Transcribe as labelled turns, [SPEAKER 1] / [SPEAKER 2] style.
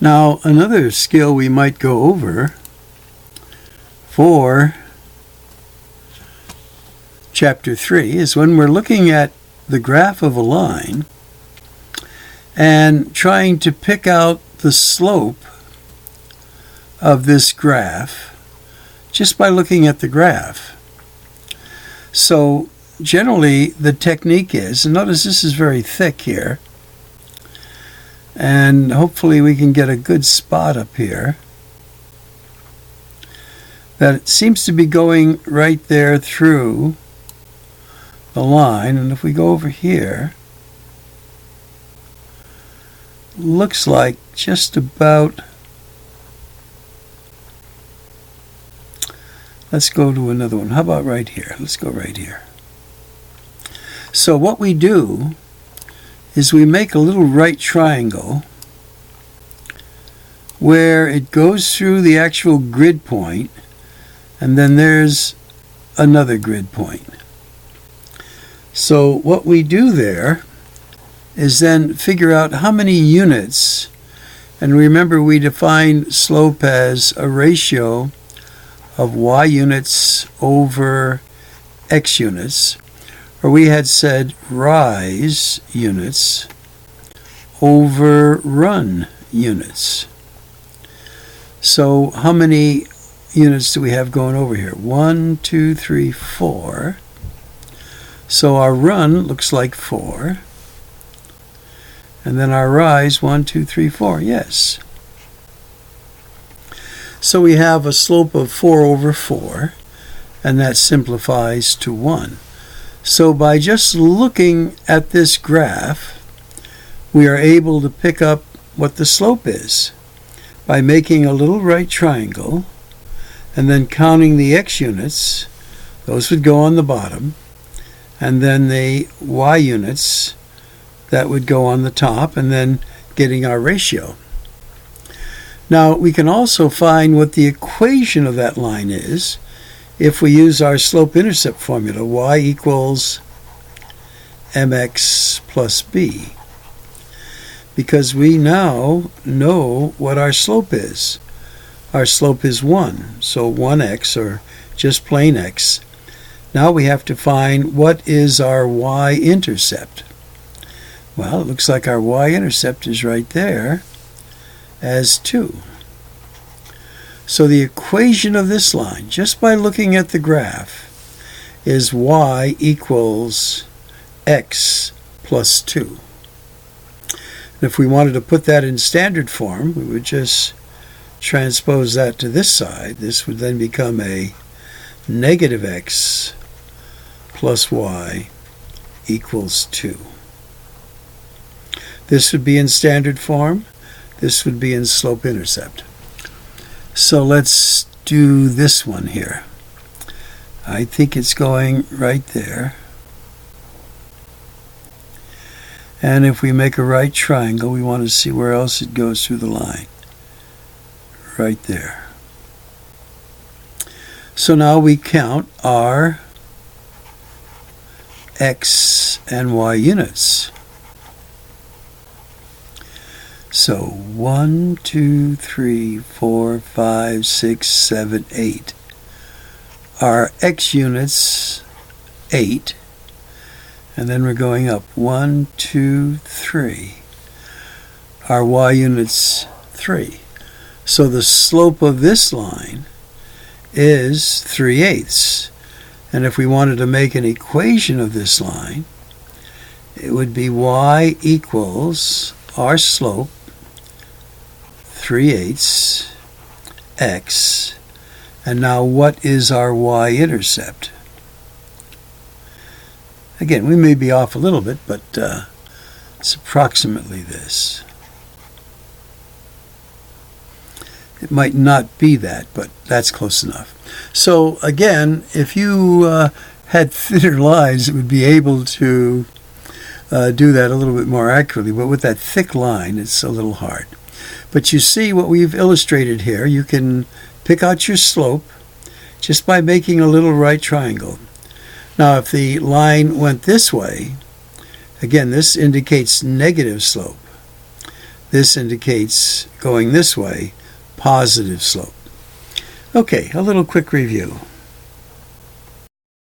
[SPEAKER 1] Now, another skill we might go over for Chapter 3 is when we're looking at the graph of a line and trying to pick out the slope of this graph just by looking at the graph. So generally the technique is, and notice this is very thick here, and hopefully we can get a good spot up here, that it seems to be going right there through the line. And if we go over here, looks like just about, let's go to another one. How about right here? Let's go right here. So what we do is we make a little right triangle where it goes through the actual grid point, and then there's another grid point. So what we do there is then figure out how many units, and remember we define slope as a ratio of y units over x units, or we had said rise units over run units. So how many units do we have going over here? 1, 2, 3, 4. So our run looks like 4. And then our rise, 1, 2, 3, 4. Yes. So we have a slope of 4 over 4, and that simplifies to 1. So by just looking at this graph, we are able to pick up what the slope is by making a little right triangle and then counting the x units. Those would go on the bottom, and then the y units that would go on the top, and then getting our ratio. Now we can also find what the equation of that line is if we use our slope-intercept formula, y equals mx plus b, because we now know what our slope is. Our slope is 1, so 1x, or just plain x. Now we have to find what is our y-intercept. Well, it looks like our y-intercept is right there as 2. So the equation of this line, just by looking at the graph, is y equals x plus 2. And if we wanted to put that in standard form, we would just transpose that to this side. This would then become a negative x plus y equals 2. This would be in standard form. This would be in slope-intercept. So let's do this one here. I think it's going right there. And if we make a right triangle, we want to see where else it goes through the line. Right there. So now we count our x and y units. So 1, 2, 3, 4, 5, 6, 7, 8. Our x units, 8. And then we're going up 1, 2, 3. Our y units, 3. So the slope of this line is 3/8. And if we wanted to make an equation of this line, it would be y equals our slope, 3/8 x. And now what is our y-intercept? Again, we may be off a little bit, but it's approximately this. It might not be that, but that's close enough. So again, if you had thinner lines, it would be able to do that a little bit more accurately. But with that thick line, it's a little hard. But you see what we've illustrated here. You can pick out your slope just by making a little right triangle. Now, if the line went this way, again, this indicates negative slope. This indicates going this way, positive slope. Okay, a little quick review.